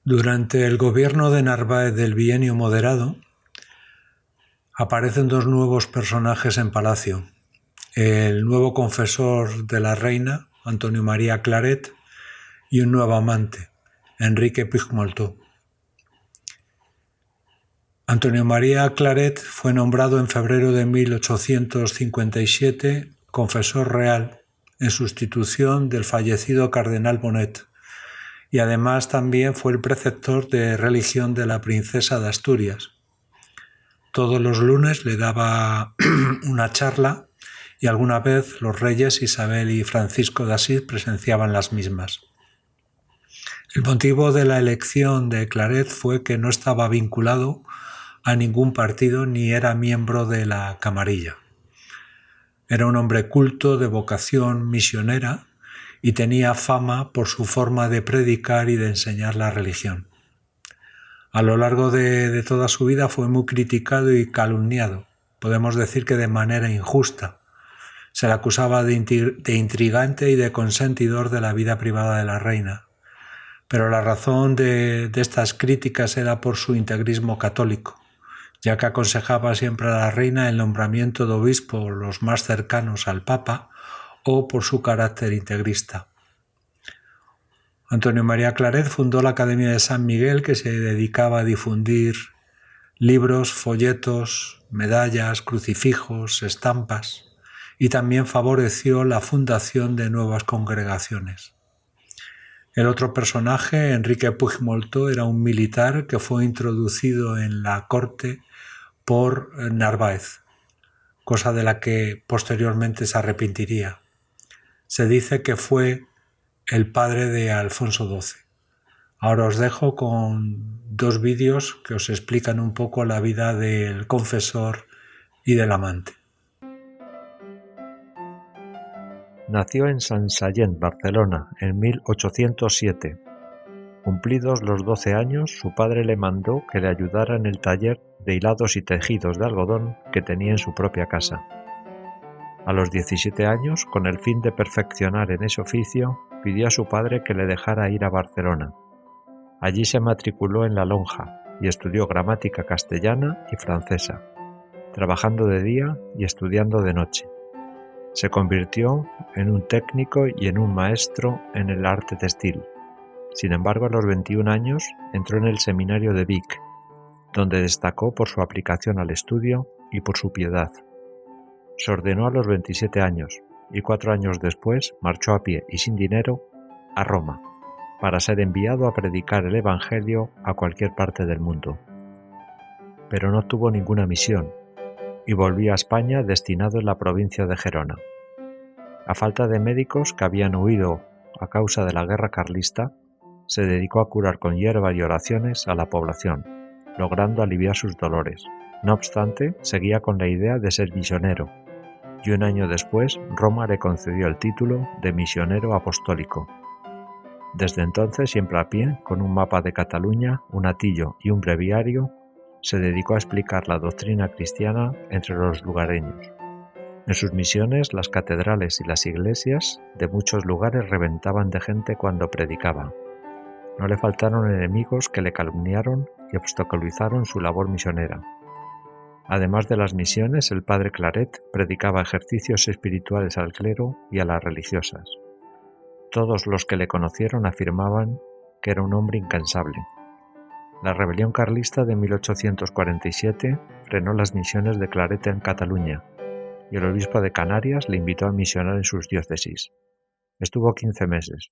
Durante el gobierno de Narváez del Bienio Moderado, aparecen dos nuevos personajes en palacio: el nuevo confesor de la reina, Antonio María Claret, y un nuevo amante, Enrique Puigmoltó. Antonio María Claret fue nombrado en febrero de 1857 confesor real en sustitución del fallecido cardenal Bonet, y además también fue el preceptor de religión de la princesa de Asturias. Todos los lunes le daba una charla y alguna vez los reyes Isabel y Francisco de Asís presenciaban las mismas. El motivo de la elección de Claret fue que no estaba vinculado a ningún partido ni era miembro de la camarilla. Era un hombre culto, de vocación misionera, y tenía fama por su forma de predicar y de enseñar la religión. A lo largo de toda su vida fue muy criticado y calumniado, podemos decir que de manera injusta. Se le acusaba de intrigante y de consentidor de la vida privada de la reina, pero la razón de estas críticas era por su integrismo católico, ya que aconsejaba siempre a la reina el nombramiento de obispos los más cercanos al Papa, o por su carácter integrista. Antonio María Claret fundó la Academia de San Miguel, que se dedicaba a difundir libros, folletos, medallas, crucifijos, estampas, y también favoreció la fundación de nuevas congregaciones. El otro personaje, Enrique Puigmoltó, era un militar que fue introducido en la corte por Narváez, cosa de la que posteriormente se arrepentiría. Se dice que fue el padre de Alfonso XII. Ahora os dejo con dos vídeos que os explican un poco la vida del confesor y del amante. Nació en Sant Sallent, Barcelona, en 1807. Cumplidos los 12 años, su padre le mandó que le ayudara en el taller de hilados y tejidos de algodón que tenía en su propia casa. A los 17 años, con el fin de perfeccionar en ese oficio, pidió a su padre que le dejara ir a Barcelona. Allí se matriculó en la lonja y estudió gramática castellana y francesa, trabajando de día y estudiando de noche. Se convirtió en un técnico y en un maestro en el arte textil. Sin embargo, a los 21 años entró en el seminario de Vic, donde destacó por su aplicación al estudio y por su piedad. Se ordenó a los 27 años y 4 años después marchó a pie y sin dinero a Roma para ser enviado a predicar el Evangelio a cualquier parte del mundo. Pero no tuvo ninguna misión y volvió a España destinado en la provincia de Gerona. A falta de médicos que habían huido a causa de la guerra carlista, se dedicó a curar con hierba y oraciones a la población, logrando aliviar sus dolores. No obstante, seguía con la idea de ser misionero, y un año después Roma le concedió el título de misionero apostólico. Desde entonces, siempre a pie, con un mapa de Cataluña, un atillo y un breviario, se dedicó a explicar la doctrina cristiana entre los lugareños. En sus misiones, las catedrales y las iglesias de muchos lugares reventaban de gente cuando predicaba. No le faltaron enemigos que le calumniaron y obstaculizaron su labor misionera. Además de las misiones, el padre Claret predicaba ejercicios espirituales al clero y a las religiosas. Todos los que le conocieron afirmaban que era un hombre incansable. La rebelión carlista de 1847 frenó las misiones de Claret en Cataluña, y el obispo de Canarias le invitó a misionar en sus diócesis. Estuvo 15 meses,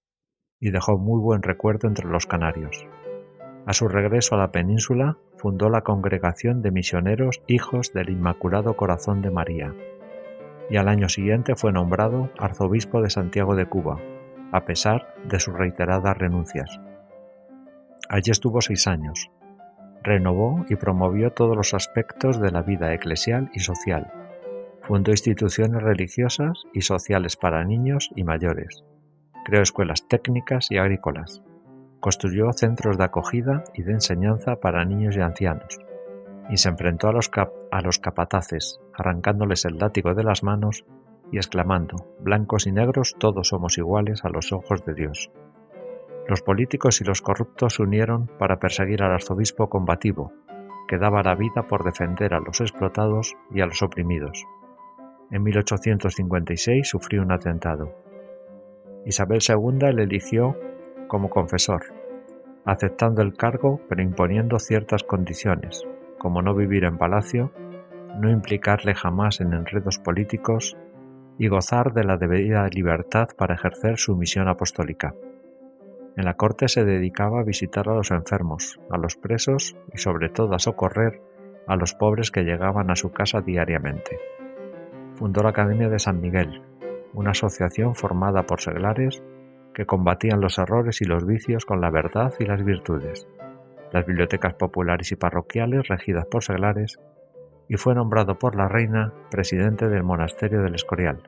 y dejó muy buen recuerdo entre los canarios. A su regreso a la península, fundó la Congregación de Misioneros Hijos del Inmaculado Corazón de María, y al año siguiente fue nombrado arzobispo de Santiago de Cuba, a pesar de sus reiteradas renuncias. Allí estuvo 6 años. Renovó y promovió todos los aspectos de la vida eclesial y social. Fundó instituciones religiosas y sociales para niños y mayores. Creó escuelas técnicas y agrícolas. Construyó centros de acogida y de enseñanza para niños y ancianos. Y se enfrentó a los capataces, arrancándoles el látigo de las manos y exclamando: blancos y negros todos somos iguales a los ojos de Dios. Los políticos y los corruptos se unieron para perseguir al arzobispo combativo, que daba la vida por defender a los explotados y a los oprimidos. En 1856 sufrió un atentado. Isabel II le eligió como confesor, aceptando el cargo pero imponiendo ciertas condiciones, como no vivir en palacio, no implicarle jamás en enredos políticos y gozar de la debida libertad para ejercer su misión apostólica. En la corte se dedicaba a visitar a los enfermos, a los presos y sobre todo a socorrer a los pobres que llegaban a su casa diariamente. Fundó la Academia de San Miguel, una asociación formada por seglares que combatían los errores y los vicios con la verdad y las virtudes, las bibliotecas populares y parroquiales regidas por seglares, y fue nombrado por la reina presidente del monasterio del Escorial,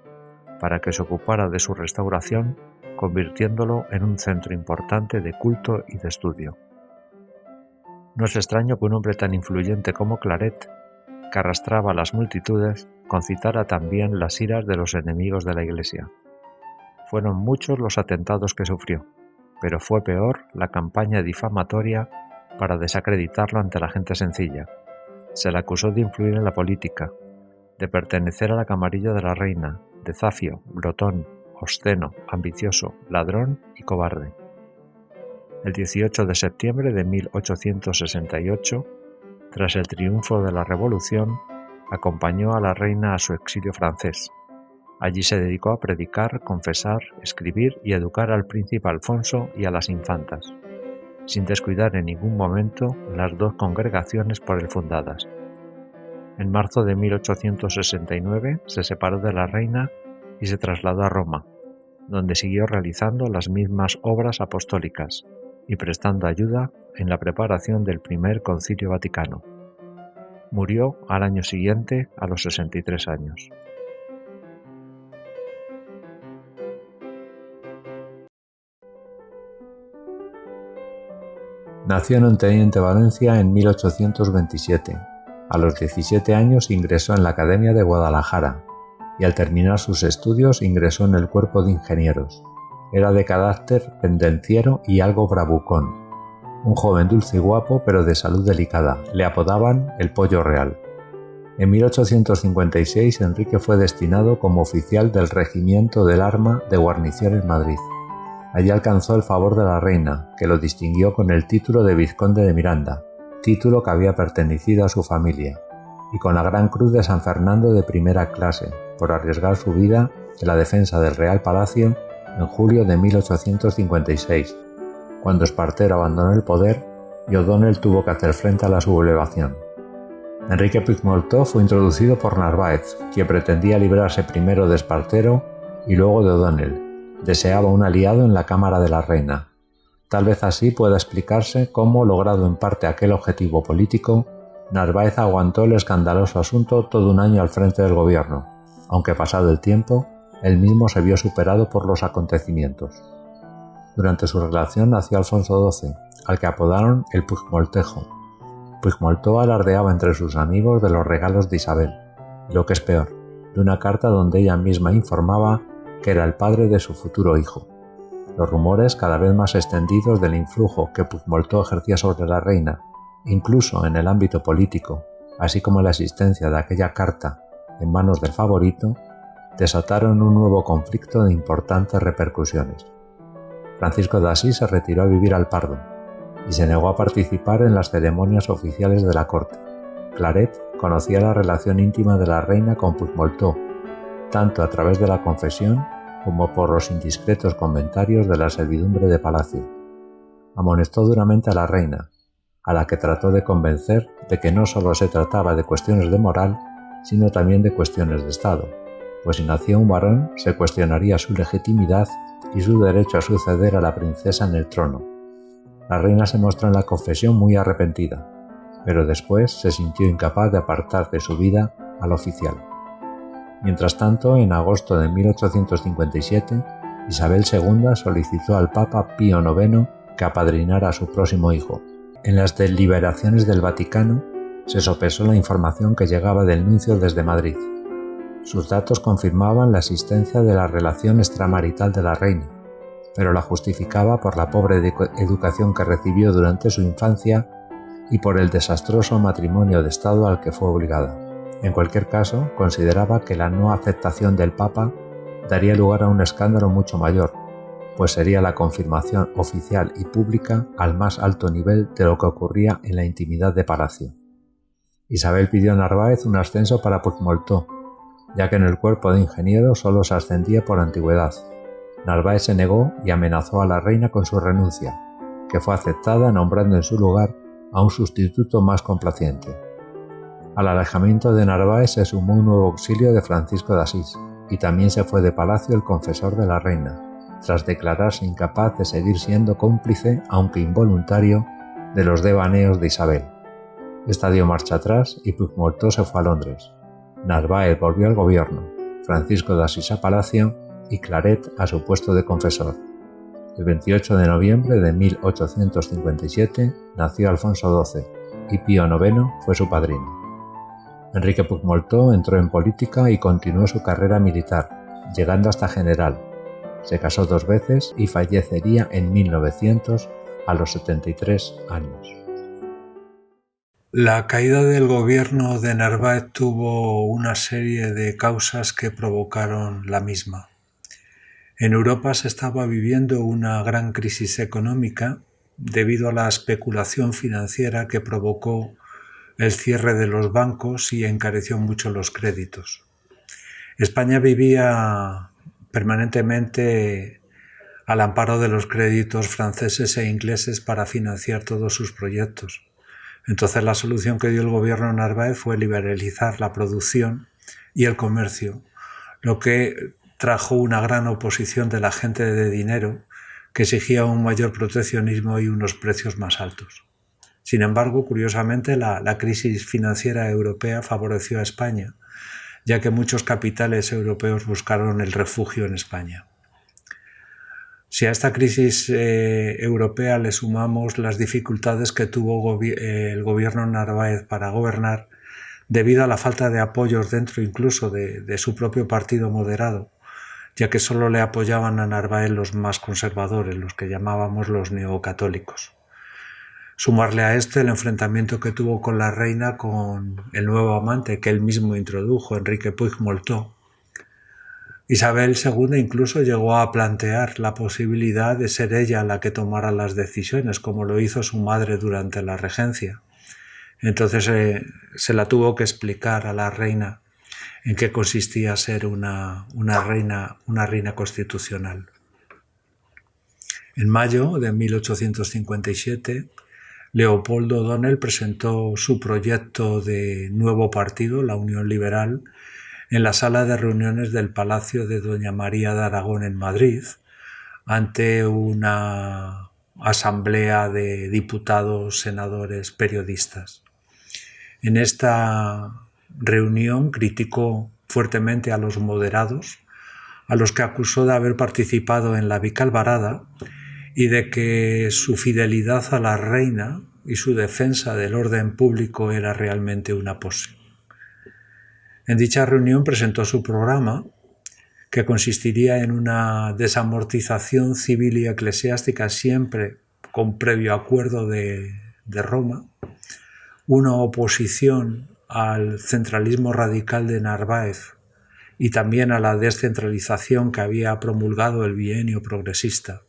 para que se ocupara de su restauración, convirtiéndolo en un centro importante de culto y de estudio. No es extraño que un hombre tan influyente como Claret, que arrastraba a las multitudes, concitara también las iras de los enemigos de la Iglesia. Fueron muchos los atentados que sufrió, pero fue peor la campaña difamatoria para desacreditarlo ante la gente sencilla. Se le acusó de influir en la política, de pertenecer a la camarilla de la reina, de zafio, glotón, obsceno, ambicioso, ladrón y cobarde. El 18 de septiembre de 1868, tras el triunfo de la Revolución, acompañó a la reina a su exilio francés. Allí se dedicó a predicar, confesar, escribir y educar al príncipe Alfonso y a las infantas, sin descuidar en ningún momento las dos congregaciones por él fundadas. En marzo de 1869 se separó de la reina y se trasladó a Roma, donde siguió realizando las mismas obras apostólicas y prestando ayuda en la preparación del primer Concilio Vaticano. Murió al año siguiente a los 63 años. Nació en Teniente Valencia en 1827. A los 17 años ingresó en la Academia de Guadalajara y al terminar sus estudios ingresó en el Cuerpo de Ingenieros. Era de carácter pendenciero y algo bravucón. Un joven dulce y guapo, pero de salud delicada. Le apodaban el Pollo Real. En 1856 Enrique fue destinado como oficial del Regimiento del Arma de guarnición en Madrid. Allí alcanzó el favor de la reina, que lo distinguió con el título de Vizconde de Miranda, título que había pertenecido a su familia, y con la Gran Cruz de San Fernando de primera clase, por arriesgar su vida en la defensa del Real Palacio en julio de 1856, cuando Espartero abandonó el poder y O'Donnell tuvo que hacer frente a la sublevación. Enrique Puigmoltó fue introducido por Narváez, quien pretendía librarse primero de Espartero y luego de O'Donnell. Deseaba un aliado en la Cámara de la Reina. Tal vez así pueda explicarse cómo, logrado en parte aquel objetivo político, Narváez aguantó el escandaloso asunto todo un año al frente del gobierno, aunque pasado el tiempo, él mismo se vio superado por los acontecimientos. Durante su relación nació Alfonso XII, al que apodaron el Puigmoltejo. Puigmoltó alardeaba entre sus amigos de los regalos de Isabel, y lo que es peor, de una carta donde ella misma informaba que era el padre de su futuro hijo. Los rumores cada vez más extendidos del influjo que Puigmoltó ejercía sobre la reina, incluso en el ámbito político, así como la existencia de aquella carta en manos del favorito, desataron un nuevo conflicto de importantes repercusiones. Francisco de Asís se retiró a vivir al Pardo y se negó a participar en las ceremonias oficiales de la corte. Claret conocía la relación íntima de la reina con Puigmoltó, tanto a través de la confesión como por los indiscretos comentarios de la servidumbre de palacio. Amonestó duramente a la reina, a la que trató de convencer de que no solo se trataba de cuestiones de moral, sino también de cuestiones de Estado, pues si nacía un varón se cuestionaría su legitimidad y su derecho a suceder a la princesa en el trono. La reina se mostró en la confesión muy arrepentida, pero después se sintió incapaz de apartar de su vida al oficial. Mientras tanto, en agosto de 1857, Isabel II solicitó al Papa Pío IX que apadrinara a su próximo hijo. En las deliberaciones del Vaticano se sopesó la información que llegaba del nuncio desde Madrid. Sus datos confirmaban la existencia de la relación extramarital de la reina, pero la justificaba por la pobre educación que recibió durante su infancia y por el desastroso matrimonio de Estado al que fue obligada. En cualquier caso, consideraba que la no aceptación del Papa daría lugar a un escándalo mucho mayor, pues sería la confirmación oficial y pública al más alto nivel de lo que ocurría en la intimidad de Palacio. Isabel pidió a Narváez un ascenso para Puigmoltó, ya que en el cuerpo de ingenieros solo se ascendía por antigüedad. Narváez se negó y amenazó a la reina con su renuncia, que fue aceptada nombrando en su lugar a un sustituto más complaciente. Al alejamiento de Narváez se sumó un nuevo auxilio de Francisco de Asís, y también se fue de palacio el confesor de la reina, tras declararse incapaz de seguir siendo cómplice, aunque involuntario, de los devaneos de Isabel. Esta dio marcha atrás y Puigmoltó se fue a Londres. Narváez volvió al gobierno, Francisco de Asís a palacio y Claret a su puesto de confesor. El 28 de noviembre de 1857 nació Alfonso XII y Pío IX fue su padrino. Enrique Puigmoltó entró en política y continuó su carrera militar, llegando hasta general. Se casó 2 veces y fallecería en 1900 a los 73 años. La caída del gobierno de Narváez tuvo una serie de causas que provocaron la misma. En Europa se estaba viviendo una gran crisis económica debido a la especulación financiera que provocó el cierre de los bancos y encareció mucho los créditos. España vivía permanentemente al amparo de los créditos franceses e ingleses para financiar todos sus proyectos. Entonces la solución que dio el gobierno de Narváez fue liberalizar la producción y el comercio, lo que trajo una gran oposición de la gente de dinero que exigía un mayor proteccionismo y unos precios más altos. Sin embargo, curiosamente, la crisis financiera europea favoreció a España, ya que muchos capitales europeos buscaron el refugio en España. Si a esta crisis europea le sumamos las dificultades que tuvo el gobierno Narváez para gobernar, debido a la falta de apoyos dentro incluso de su propio partido moderado, ya que solo le apoyaban a Narváez los más conservadores, los que llamábamos los neocatólicos. Sumarle a esto el enfrentamiento que tuvo con la reina con el nuevo amante que él mismo introdujo, Enrique Puigmoltó. Isabel II incluso llegó a plantear la posibilidad de ser ella la que tomara las decisiones, como lo hizo su madre durante la regencia. Entonces se la tuvo que explicar a la reina en qué consistía ser una reina constitucional. En mayo de 1857, Leopoldo O'Donnell presentó su proyecto de nuevo partido, la Unión Liberal, en la sala de reuniones del Palacio de Doña María de Aragón en Madrid, ante una asamblea de diputados, senadores, periodistas. En esta reunión criticó fuertemente a los moderados, a los que acusó de haber participado en la Vicalvarada y de que su fidelidad a la reina y su defensa del orden público era realmente una pose. En dicha reunión presentó su programa, que consistiría en una desamortización civil y eclesiástica siempre con previo acuerdo de Roma, una oposición al centralismo radical de Narváez y también a la descentralización que había promulgado el bienio progresista.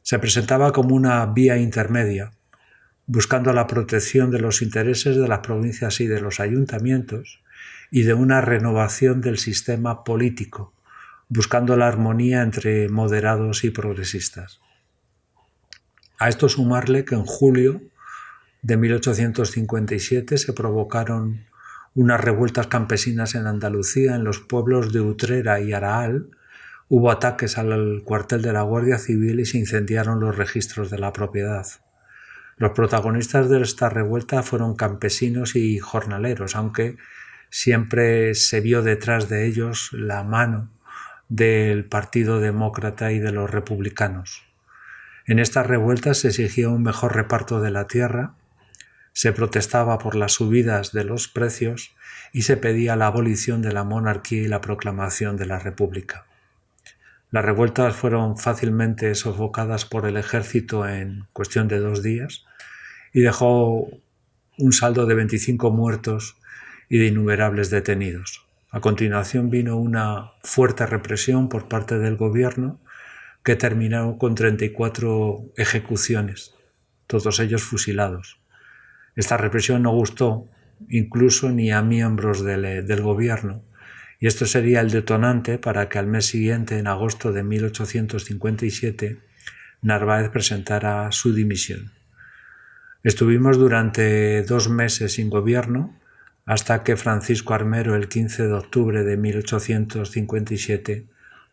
Se presentaba como una vía intermedia, buscando la protección de los intereses de las provincias y de los ayuntamientos y de una renovación del sistema político, buscando la armonía entre moderados y progresistas. A esto sumarle que en julio de 1857 se provocaron unas revueltas campesinas en Andalucía, en los pueblos de Utrera y Araal. Hubo ataques al cuartel de la Guardia Civil y se incendiaron los registros de la propiedad. Los protagonistas de esta revuelta fueron campesinos y jornaleros, aunque siempre se vio detrás de ellos la mano del Partido Demócrata y de los republicanos. En estas revueltas se exigía un mejor reparto de la tierra, se protestaba por las subidas de los precios y se pedía la abolición de la monarquía y la proclamación de la república. Las revueltas fueron fácilmente sofocadas por el ejército en cuestión de 2 días y dejó un saldo de 25 muertos y de innumerables detenidos. A continuación vino una fuerte represión por parte del gobierno que terminó con 34 ejecuciones, todos ellos fusilados. Esta represión no gustó incluso ni a miembros del gobierno, y esto sería el detonante para que al mes siguiente, en agosto de 1857, Narváez presentara su dimisión. Estuvimos durante 2 meses sin gobierno, hasta que Francisco Armero, el 15 de octubre de 1857,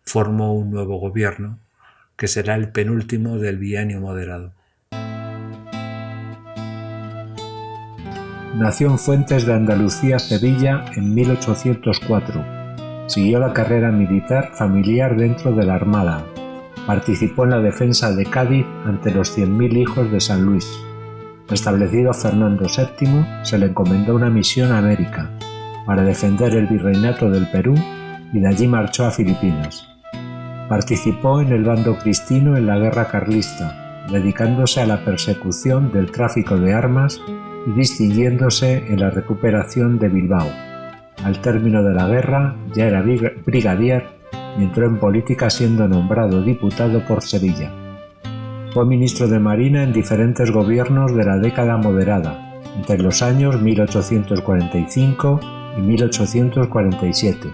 formó un nuevo gobierno, que será el penúltimo del bienio moderado. Nació en Fuentes de Andalucía, Sevilla, en 1804. Siguió la carrera militar familiar dentro de la Armada. Participó en la defensa de Cádiz ante los 100.000 hijos de San Luis. Restablecido Fernando VII, se le encomendó una misión a América para defender el virreinato del Perú y de allí marchó a Filipinas. Participó en el bando cristino en la Guerra Carlista, dedicándose a la persecución del tráfico de armas y distinguiéndose en la recuperación de Bilbao. Al término de la guerra ya era brigadier y entró en política siendo nombrado diputado por Sevilla. Fue ministro de Marina en diferentes gobiernos de la década moderada, entre los años 1845 y 1847,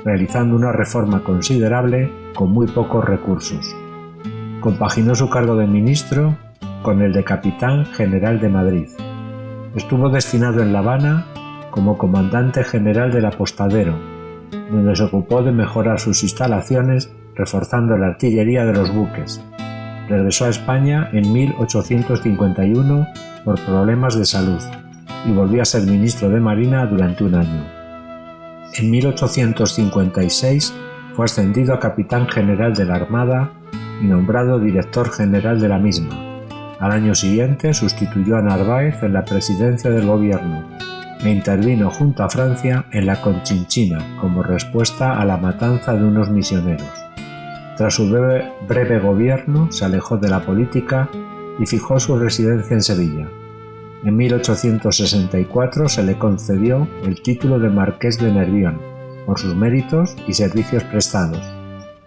realizando una reforma considerable con muy pocos recursos. Compaginó su cargo de ministro con el de capitán general de Madrid. Estuvo destinado en La Habana como comandante general del apostadero, donde se ocupó de mejorar sus instalaciones reforzando la artillería de los buques. Regresó a España en 1851 por problemas de salud y volvió a ser ministro de Marina durante un año. En 1856 fue ascendido a capitán general de la Armada y nombrado director general de la misma. Al año siguiente sustituyó a Narváez en la presidencia del gobierno e intervino junto a Francia en la Conchinchina como respuesta a la matanza de unos misioneros. Tras su breve gobierno se alejó de la política y fijó su residencia en Sevilla. En 1864 se le concedió el título de Marqués de Nervión por sus méritos y servicios prestados.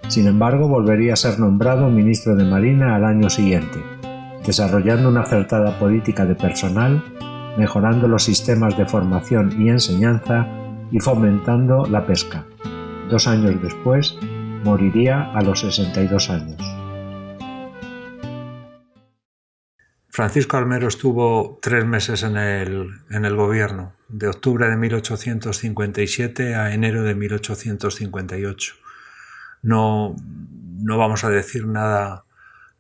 Sin embargo, volvería a ser nombrado ministro de Marina al año siguiente, desarrollando una acertada política de personal, mejorando los sistemas de formación y enseñanza y fomentando la pesca. 2 años después, moriría a los 62 años. Francisco Armero estuvo 3 meses en el gobierno, de octubre de 1857 a enero de 1858. No vamos a decir nada,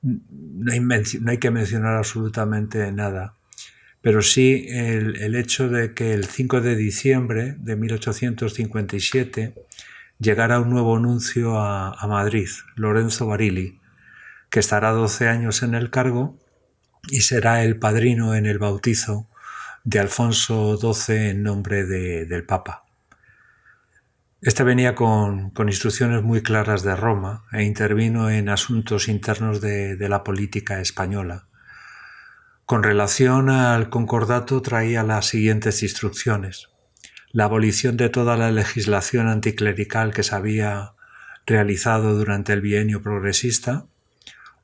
no hay que mencionar absolutamente nada, pero sí el hecho de que el 5 de diciembre de 1857 llegara un nuevo nuncio a Madrid, Lorenzo Barilli, que estará 12 años en el cargo y será el padrino en el bautizo de Alfonso XII en nombre del Papa. Este venía con instrucciones muy claras de Roma e intervino en asuntos internos de la política española. Con relación al concordato traía las siguientes instrucciones: la abolición de toda la legislación anticlerical que se había realizado durante el bienio progresista,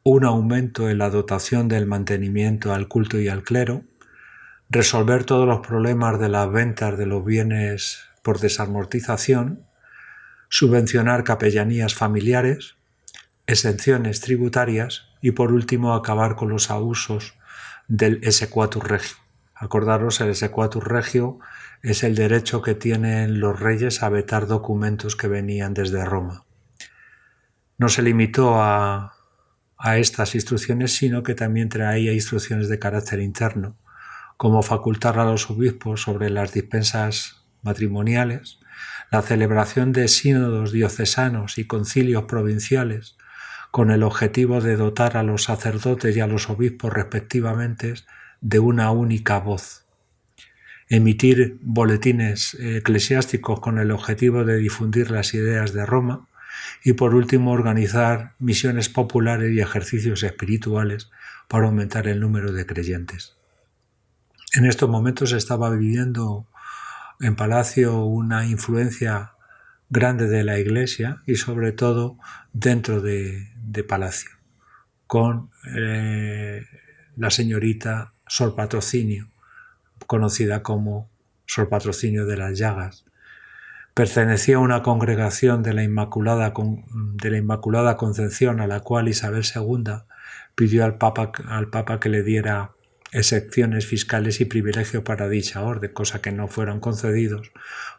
un aumento en la dotación del mantenimiento al culto y al clero, resolver todos los problemas de las ventas de los bienes por desamortización, subvencionar capellanías familiares, exenciones tributarias y, por último, acabar con los abusos del exequatur regio. Acordaros, el exequatur regio es el derecho que tienen los reyes a vetar documentos que venían desde Roma. No se limitó a estas instrucciones, sino que también traía instrucciones de carácter interno, como facultar a los obispos sobre las dispensas matrimoniales, la celebración de sínodos diocesanos y concilios provinciales, con el objetivo de dotar a los sacerdotes y a los obispos respectivamente de una única voz, emitir boletines eclesiásticos con el objetivo de difundir las ideas de Roma y por último organizar misiones populares y ejercicios espirituales para aumentar el número de creyentes. En estos momentos estaba viviendo en Palacio una influencia grande de la Iglesia y sobre todo dentro de Palacio, con la señorita Sor Patrocinio, conocida como Sor Patrocinio de las Llagas. Pertenecía a una congregación de la Inmaculada Concepción, a la cual Isabel II pidió al Papa que le diera excepciones fiscales y privilegios para dicha orden, cosa que no fueron concedidos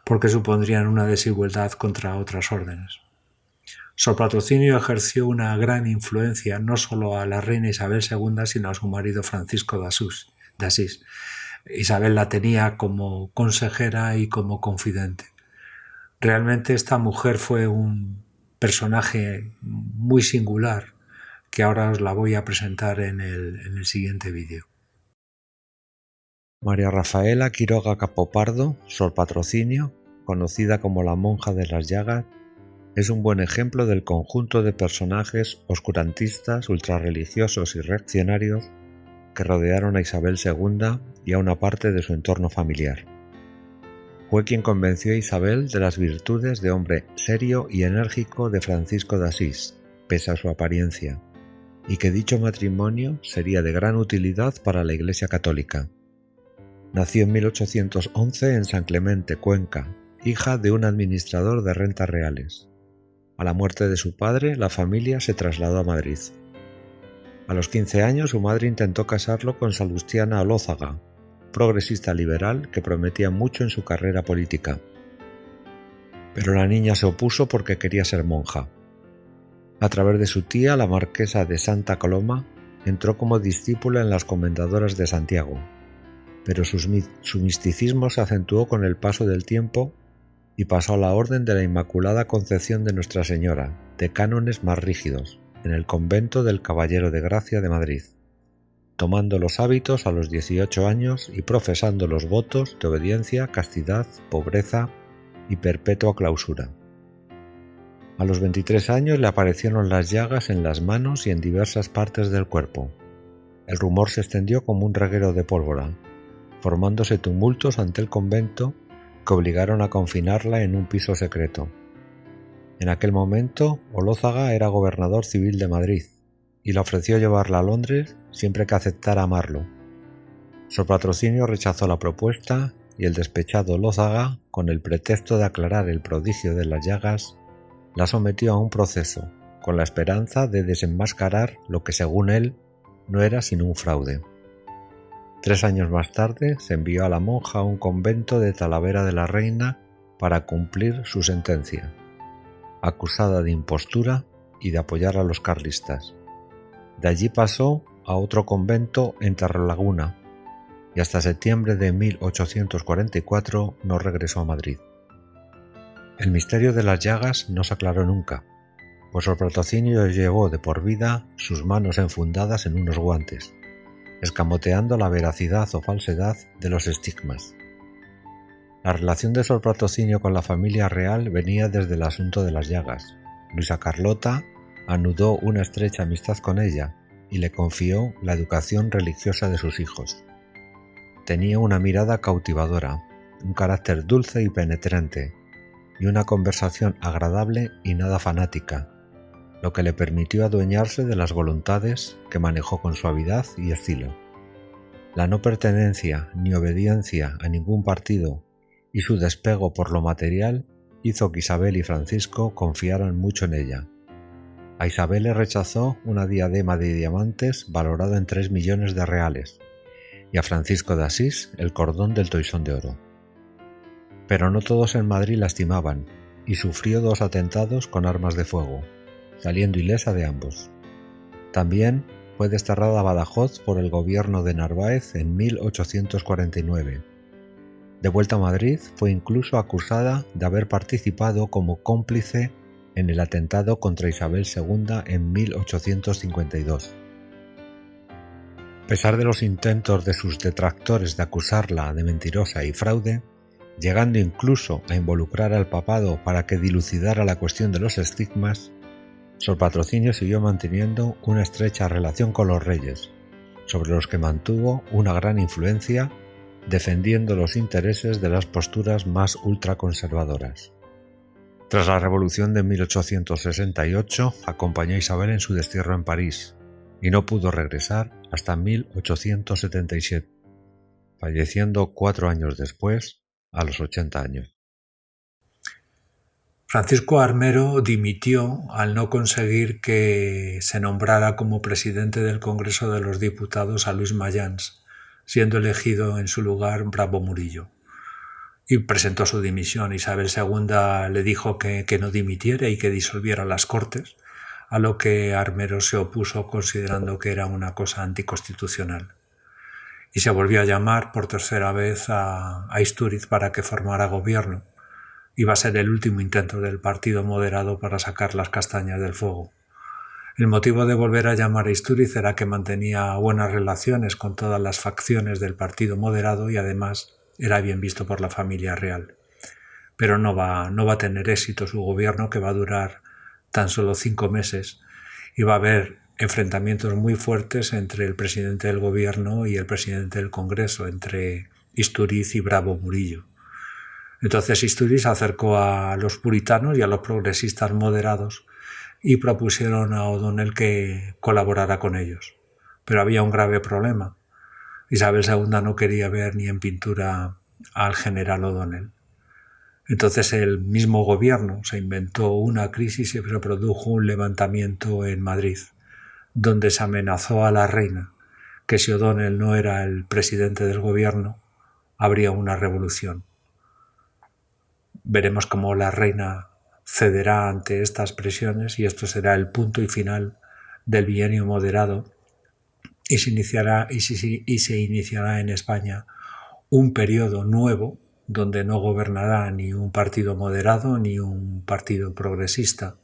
porque supondrían una desigualdad contra otras órdenes. Sor Patrocinio ejerció una gran influencia no solo a la reina Isabel II, sino a su marido Francisco de Asís. Isabel la tenía como consejera y como confidente. Realmente esta mujer fue un personaje muy singular que ahora os la voy a presentar en el siguiente vídeo. María Rafaela Quiroga Capopardo, Sor Patrocinio, conocida como la monja de las Llagas, es un buen ejemplo del conjunto de personajes oscurantistas, ultrarreligiosos y reaccionarios que rodearon a Isabel II y a una parte de su entorno familiar. Fue quien convenció a Isabel de las virtudes de hombre serio y enérgico de Francisco de Asís, pese a su apariencia, y que dicho matrimonio sería de gran utilidad para la Iglesia Católica. Nació en 1811 en San Clemente, Cuenca, hija de un administrador de rentas reales. A la muerte de su padre, la familia se trasladó a Madrid. A los 15 años, su madre intentó casarlo con Salustiana Olózaga, progresista liberal que prometía mucho en su carrera política. Pero la niña se opuso porque quería ser monja. A través de su tía, la marquesa de Santa Coloma, entró como discípula en las Comendadoras de Santiago, pero su misticismo se acentuó con el paso del tiempo y pasó a la Orden de la Inmaculada Concepción de Nuestra Señora, de cánones más rígidos, en el convento del Caballero de Gracia de Madrid, tomando los hábitos a los 18 años y profesando los votos de obediencia, castidad, pobreza y perpetua clausura. A los 23 años le aparecieron las llagas en las manos y en diversas partes del cuerpo. El rumor se extendió como un reguero de pólvora, formándose tumultos ante el convento que obligaron a confinarla en un piso secreto. En aquel momento, Olózaga era gobernador civil de Madrid y le ofreció llevarla a Londres siempre que aceptara amarlo. Sor Patrocinio rechazó la propuesta y el despechado Olózaga, con el pretexto de aclarar el prodigio de las llagas, la sometió a un proceso, con la esperanza de desenmascarar lo que según él no era sino un fraude. 3 años más tarde se envió a la monja a un convento de Talavera de la Reina para cumplir su sentencia, acusada de impostura y de apoyar a los carlistas. De allí pasó a otro convento en Torrelaguna y hasta septiembre de 1844 no regresó a Madrid. El misterio de las llagas no se aclaró nunca, pues Sor Patrocinio llevó de por vida sus manos enfundadas en unos guantes, escamoteando la veracidad o falsedad de los estigmas. La relación de Sor Patrocinio con la familia real venía desde el asunto de las llagas. Luisa Carlota anudó una estrecha amistad con ella y le confió la educación religiosa de sus hijos. Tenía una mirada cautivadora, un carácter dulce y penetrante, y una conversación agradable y nada fanática, lo que le permitió adueñarse de las voluntades que manejó con suavidad y estilo. La no pertenencia ni obediencia a ningún partido y su despego por lo material hizo que Isabel y Francisco confiaran mucho en ella. A Isabel le rechazó una diadema de diamantes valorado en 3 millones de reales y a Francisco de Asís el cordón del toisón de oro. Pero no todos en Madrid la estimaban y sufrió 2 atentados con armas de fuego, saliendo ilesa de ambos. También fue desterrada a Badajoz por el gobierno de Narváez en 1849. De vuelta a Madrid, fue incluso acusada de haber participado como cómplice en el atentado contra Isabel II en 1852. A pesar de los intentos de sus detractores de acusarla de mentirosa y fraude, llegando incluso a involucrar al papado para que dilucidara la cuestión de los estigmas, Sor Patrocinio siguió manteniendo una estrecha relación con los reyes, sobre los que mantuvo una gran influencia, defendiendo los intereses de las posturas más ultraconservadoras. Tras la Revolución de 1868, acompañó a Isabel en su destierro en París y no pudo regresar hasta 1877, falleciendo 4 años después, a los 80 años. Francisco Armero dimitió al no conseguir que se nombrara como presidente del Congreso de los Diputados a Luis Mayans, siendo elegido en su lugar Bravo Murillo. Y presentó su dimisión. Isabel II le dijo que no dimitiera y que disolviera las Cortes, a lo que Armero se opuso considerando que era una cosa anticonstitucional. Y se volvió a llamar por tercera vez a Istúriz para que formara gobierno. Iba a ser el último intento del Partido Moderado para sacar las castañas del fuego. El motivo de volver a llamar a Istúriz era que mantenía buenas relaciones con todas las facciones del Partido Moderado y además era bien visto por la familia real. Pero no va a tener éxito su gobierno, que va a durar tan solo 5 meses, y va a haber enfrentamientos muy fuertes entre el presidente del gobierno y el presidente del Congreso, entre Istúriz y Bravo Murillo. Entonces Istúriz se acercó a los puritanos y a los progresistas moderados y propusieron a O'Donnell que colaborara con ellos. Pero había un grave problema. Isabel II no quería ver ni en pintura al general O'Donnell. Entonces el mismo gobierno se inventó una crisis y se produjo un levantamiento en Madrid, donde se amenazó a la reina que si O'Donnell no era el presidente del gobierno, habría una revolución. Veremos cómo la reina cederá ante estas presiones y esto será el punto y final del bienio moderado y se iniciará en España un periodo nuevo donde no gobernará ni un partido moderado ni un partido progresista,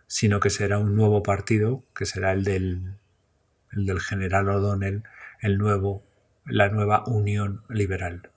sino que será un nuevo partido, que será el del general O'Donnell, la nueva Unión Liberal.